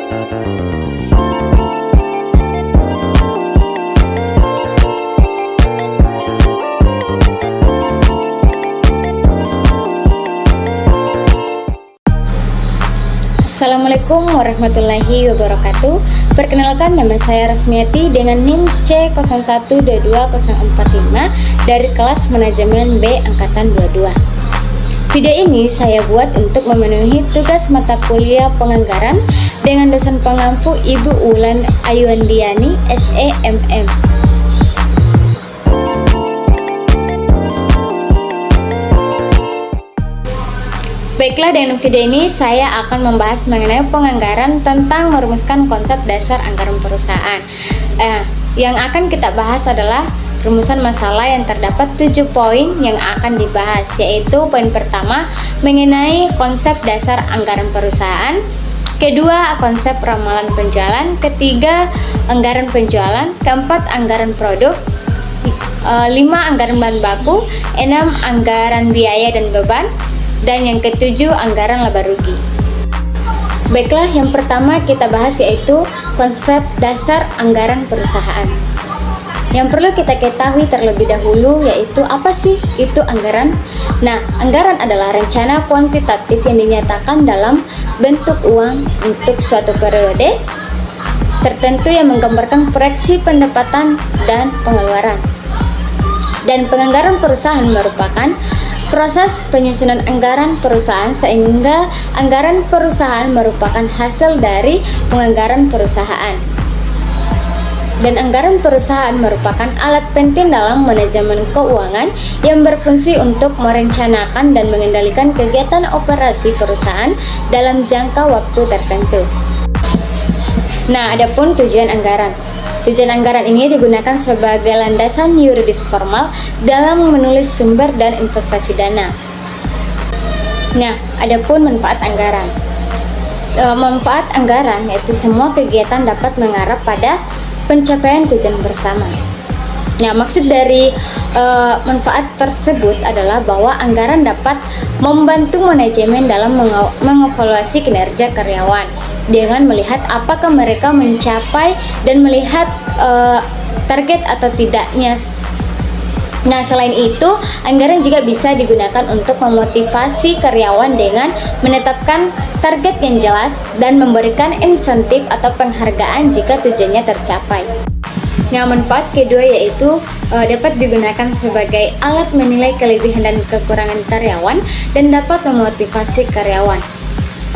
Assalamualaikum warahmatullahi wabarakatuh. Perkenalkan, nama saya Rasmiati dengan NIM C01224045 dari kelas Manajemen B Angkatan 22. Video ini saya buat untuk memenuhi tugas mata kuliah penganggaran dengan dosen pengampu Ibu Ulan Ayuandiani, SEMM. Baiklah, dengan video ini saya akan membahas mengenai penganggaran tentang merumuskan konsep dasar anggaran perusahaan. Yang akan kita bahas adalah rumusan masalah yang terdapat 7 poin yang akan dibahas, yaitu poin pertama mengenai konsep dasar anggaran perusahaan, kedua konsep ramalan penjualan, ketiga anggaran penjualan, keempat anggaran produk, 5 anggaran bahan baku, 6 anggaran biaya dan beban, dan yang ketujuh anggaran laba rugi. Baiklah, yang pertama kita bahas yaitu konsep dasar anggaran perusahaan. Yang perlu kita ketahui terlebih dahulu yaitu apa sih itu anggaran? Nah, anggaran adalah rencana kuantitatif yang dinyatakan dalam bentuk uang untuk suatu periode tertentu yang menggambarkan proyeksi pendapatan dan pengeluaran. Dan penganggaran perusahaan merupakan proses penyusunan anggaran perusahaan sehingga anggaran perusahaan merupakan hasil dari penganggaran perusahaan. Dan anggaran perusahaan merupakan alat penting dalam manajemen keuangan yang berfungsi untuk merencanakan dan mengendalikan kegiatan operasi perusahaan dalam jangka waktu tertentu. Nah, adapun tujuan anggaran. Tujuan anggaran ini digunakan sebagai landasan yuridis formal dalam menulis sumber dan investasi dana. Nah, adapun manfaat anggaran. Manfaat anggaran yaitu semua kegiatan dapat mengarah pada pencapaian tujuan bersama. Nah, maksud dari manfaat tersebut adalah bahwa anggaran dapat membantu manajemen dalam mengevaluasi kinerja karyawan dengan melihat apakah mereka mencapai dan melihat target atau tidaknya. Nah, selain itu, anggaran juga bisa digunakan untuk memotivasi karyawan dengan menetapkan target yang jelas dan memberikan insentif atau penghargaan jika tujuannya tercapai. Nah, manfaat kedua yaitu dapat digunakan sebagai alat menilai kelebihan dan kekurangan karyawan dan dapat memotivasi karyawan.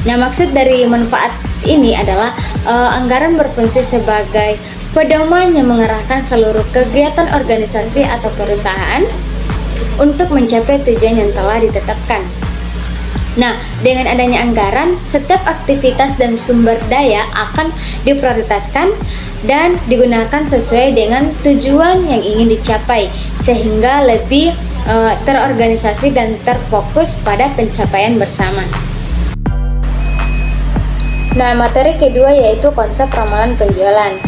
Nah, maksud dari manfaat ini adalah anggaran berfungsi sebagai pedoman yang mengarahkan seluruh kegiatan organisasi atau perusahaan untuk mencapai tujuan yang telah ditetapkan. Nah, dengan adanya anggaran, setiap aktivitas dan sumber daya akan diprioritaskan dan digunakan sesuai dengan tujuan yang ingin dicapai, sehingga lebih terorganisasi dan terfokus pada pencapaian bersama. Nah, materi kedua yaitu konsep ramalan penjualan.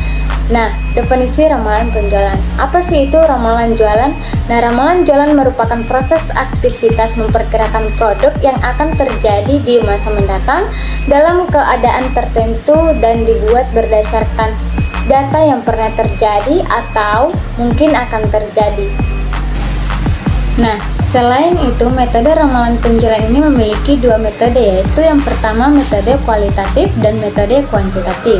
Nah, definisi ramalan penjualan. Apa sih itu ramalan jualan? Nah, ramalan jualan merupakan proses aktivitas memperkirakan produk yang akan terjadi di masa mendatang dalam keadaan tertentu dan dibuat berdasarkan data yang pernah terjadi atau mungkin akan terjadi. Nah, selain itu, metode ramalan penjualan ini memiliki 2 metode, yaitu yang pertama metode kualitatif dan metode kuantitatif.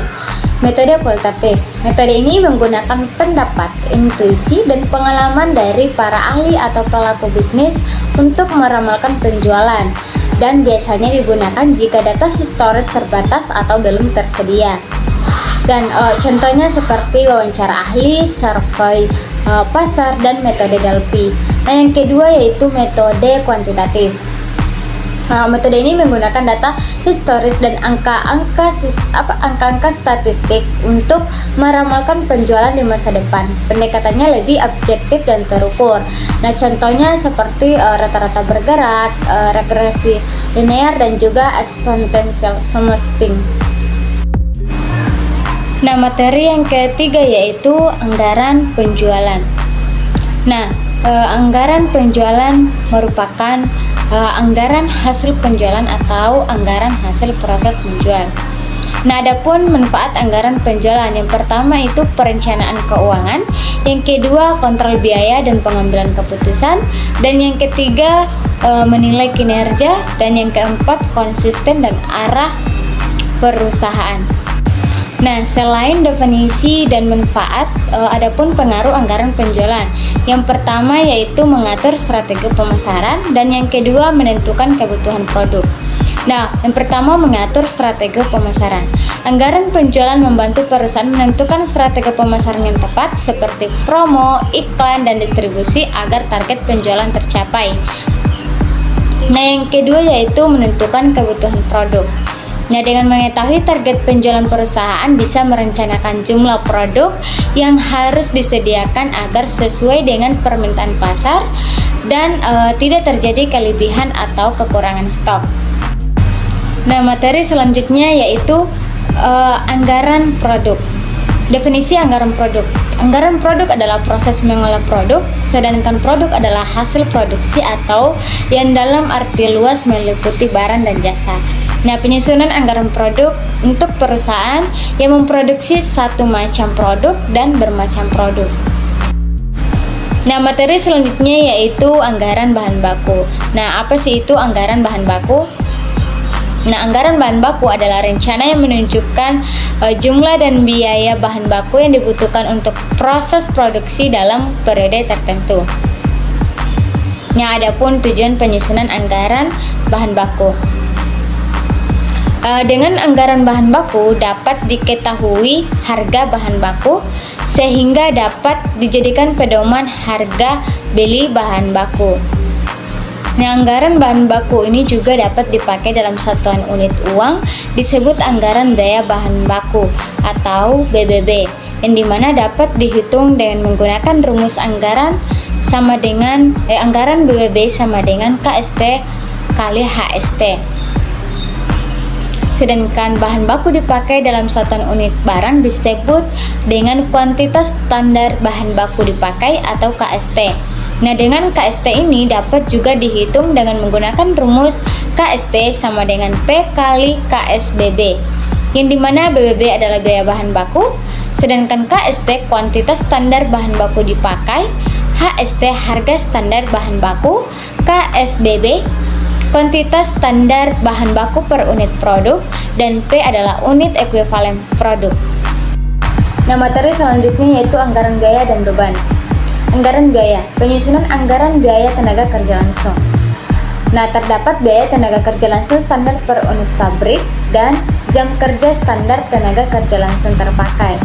Metode kualitatif. Metode ini menggunakan pendapat, intuisi, dan pengalaman dari para ahli atau pelaku bisnis untuk meramalkan penjualan, dan biasanya digunakan jika data historis terbatas atau belum tersedia. Dan contohnya seperti wawancara ahli, survei pasar, dan metode Delphi. Nah, yang kedua yaitu metode kuantitatif. Metode ini menggunakan data historis dan angka-angka statistik untuk meramalkan penjualan di masa depan. Pendekatannya lebih objektif dan terukur. Nah, contohnya seperti rata-rata bergerak, regresi linear, dan juga exponential smoothing. Nah, materi yang ketiga yaitu anggaran penjualan. Nah, anggaran penjualan merupakan anggaran hasil penjualan atau anggaran hasil proses menjual. Nah, adapun manfaat anggaran penjualan, yang pertama itu perencanaan keuangan, yang kedua kontrol biaya dan pengambilan keputusan, dan yang ketiga menilai kinerja, dan yang keempat konsisten dan arah perusahaan. Nah, selain definisi dan manfaat, adapun pengaruh anggaran penjualan. Yang pertama yaitu mengatur strategi pemasaran, dan yang kedua menentukan kebutuhan produk. Nah, yang pertama mengatur strategi pemasaran. Anggaran penjualan membantu perusahaan menentukan strategi pemasaran yang tepat seperti promo, iklan, dan distribusi agar target penjualan tercapai. Nah, yang kedua yaitu menentukan kebutuhan produk. Nah, dengan mengetahui target penjualan perusahaan bisa merencanakan jumlah produk yang harus disediakan agar sesuai dengan permintaan pasar dan tidak terjadi kelebihan atau kekurangan stok. Nah, materi selanjutnya yaitu anggaran produk. Definisi anggaran produk. Anggaran produk adalah proses mengolah produk, sedangkan produk adalah hasil produksi atau yang dalam arti luas meliputi barang dan jasa. Nah, penyusunan anggaran produk untuk perusahaan yang memproduksi satu macam produk dan bermacam produk. Nah, materi selanjutnya yaitu anggaran bahan baku. Nah, apa sih itu anggaran bahan baku? Nah, anggaran bahan baku adalah rencana yang menunjukkan jumlah dan biaya bahan baku yang dibutuhkan untuk proses produksi dalam periode tertentu. Nah, adapun tujuan penyusunan anggaran bahan baku. Dengan anggaran bahan baku dapat diketahui harga bahan baku sehingga dapat dijadikan pedoman harga beli bahan baku. Nah, anggaran bahan baku ini juga dapat dipakai dalam satuan unit uang disebut anggaran biaya bahan baku atau BBB, yang dimana dapat dihitung dengan menggunakan rumus anggaran sama dengan anggaran BBB sama dengan KST kali HST. Sedangkan bahan baku dipakai dalam satuan unit barang disebut dengan kuantitas standar bahan baku dipakai atau KST. Nah, dengan KST ini dapat juga dihitung dengan menggunakan rumus KST sama dengan P kali KSBB, yang dimana BBB adalah biaya bahan baku, sedangkan KST kuantitas standar bahan baku dipakai, HST harga standar bahan baku, KSBB kuantitas standar bahan baku per unit produk, dan P adalah unit ekuivalen produk. Nah, materi selanjutnya yaitu anggaran biaya dan beban. Anggaran biaya, penyusunan anggaran biaya tenaga kerja langsung. Nah, terdapat biaya tenaga kerja langsung standar per unit pabrik dan jam kerja standar tenaga kerja langsung terpakai.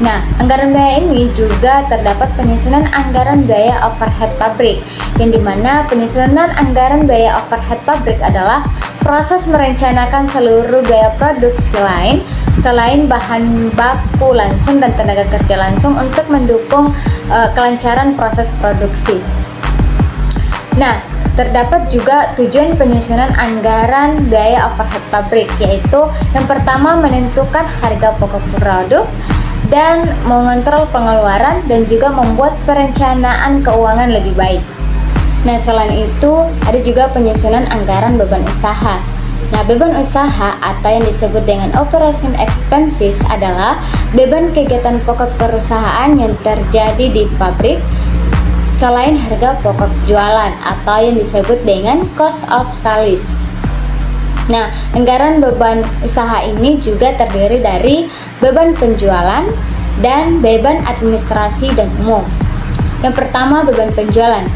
Nah, anggaran biaya ini juga terdapat penyusunan anggaran biaya overhead pabrik, yang dimana penyusunan anggaran biaya overhead pabrik adalah proses merencanakan seluruh biaya produksi lain selain bahan baku langsung dan tenaga kerja langsung untuk mendukung kelancaran proses produksi. Nah, terdapat juga tujuan penyusunan anggaran biaya overhead pabrik, yaitu yang pertama menentukan harga pokok produk dan mengontrol pengeluaran dan juga membuat perencanaan keuangan lebih baik. Nah, selain itu ada juga penyusunan anggaran beban usaha. Nah, beban usaha atau yang disebut dengan operation expenses adalah beban kegiatan pokok perusahaan yang terjadi di pabrik selain harga pokok jualan atau yang disebut dengan cost of sales. Nah, anggaran beban usaha ini juga terdiri dari beban penjualan dan beban administrasi dan umum. Yang pertama, beban penjualan.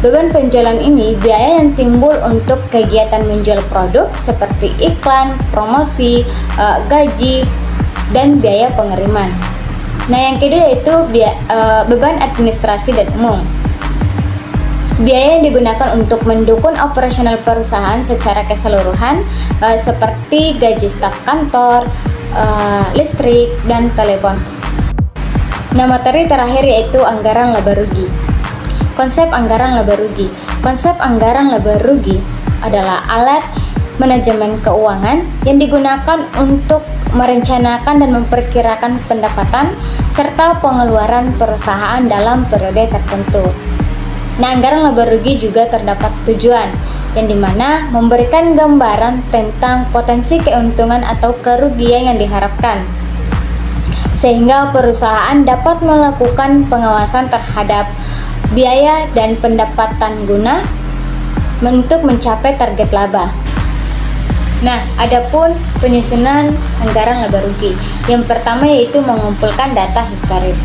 Beban penjualan ini biaya yang timbul untuk kegiatan menjual produk seperti iklan, promosi, gaji, dan biaya pengiriman. Nah, yang kedua yaitu beban administrasi dan umum. Biaya yang digunakan untuk mendukung operasional perusahaan secara keseluruhan seperti gaji staf kantor, listrik, dan telepon. Nah, materi terakhir yaitu anggaran laba rugi. Konsep anggaran laba rugi. Konsep anggaran laba rugi adalah alat manajemen keuangan yang digunakan untuk merencanakan dan memperkirakan pendapatan serta pengeluaran perusahaan dalam periode tertentu. Nah, anggaran laba rugi juga terdapat tujuan, yang dimana memberikan gambaran tentang potensi keuntungan atau kerugian yang diharapkan, sehingga perusahaan dapat melakukan pengawasan terhadap biaya dan pendapatan guna untuk mencapai target laba. Nah, adapun penyusunan anggaran laba rugi. Yang pertama yaitu mengumpulkan data historis,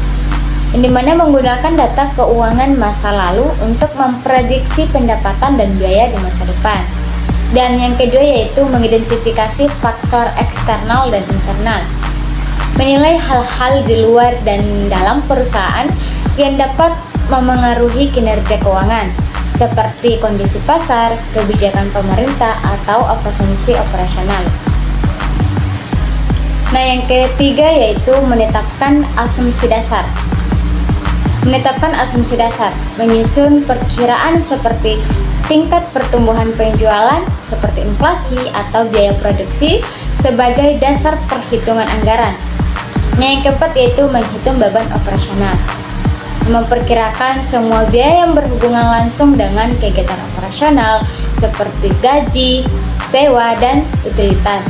yang dimana menggunakan data keuangan masa lalu untuk memprediksi pendapatan dan biaya di masa depan. Dan yang kedua yaitu mengidentifikasi faktor eksternal dan internal, menilai hal-hal di luar dan dalam perusahaan yang dapat memengaruhi kinerja keuangan, seperti kondisi pasar, kebijakan pemerintah, atau efisiensi operasional. Nah, yang ketiga yaitu menetapkan asumsi dasar. Menetapkan asumsi dasar, menyusun perkiraan seperti tingkat pertumbuhan penjualan, seperti inflasi atau biaya produksi sebagai dasar perhitungan anggaran. Nah, yang keempat yaitu menghitung beban operasional, memperkirakan semua biaya yang berhubungan langsung dengan kegiatan operasional seperti gaji, sewa, dan utilitas.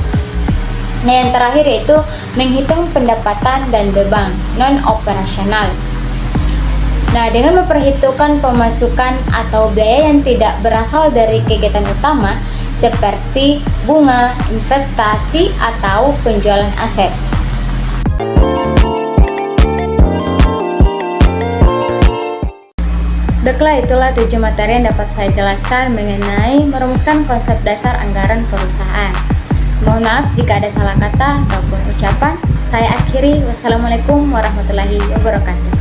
Nah, yang terakhir yaitu menghitung pendapatan dan beban non-operasional. Nah, dengan memperhitungkan pemasukan atau biaya yang tidak berasal dari kegiatan utama seperti bunga, investasi, atau penjualan aset. Baiklah, itulah 7 materi yang dapat saya jelaskan mengenai merumuskan konsep dasar anggaran perusahaan. Mohon maaf jika ada salah kata ataupun ucapan. Saya akhiri. Wassalamualaikum warahmatullahi wabarakatuh.